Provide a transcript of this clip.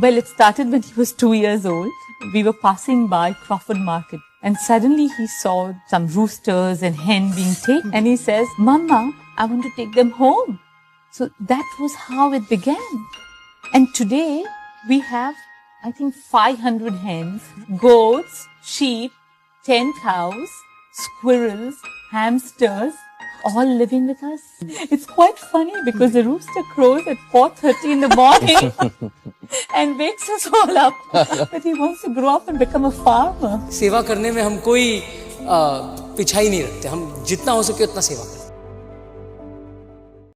Well, it started when he was 2 years old. We were passing by Crawford Market and suddenly he saw some roosters and hen being taken and he says, "Mama, I want to take them home." So that was how it began. And today we have, I think, 500 hens, goats, sheep, 10 cows, squirrels, hamsters, all living with us. It's quite funny because the rooster crows at 4:30 in the morning and wakes us all up. But he wants to grow up and become a farmer. सेवा करने में हम कोई पिछाई नहीं रखते, हम जितना हो सके उतना सेवा करें।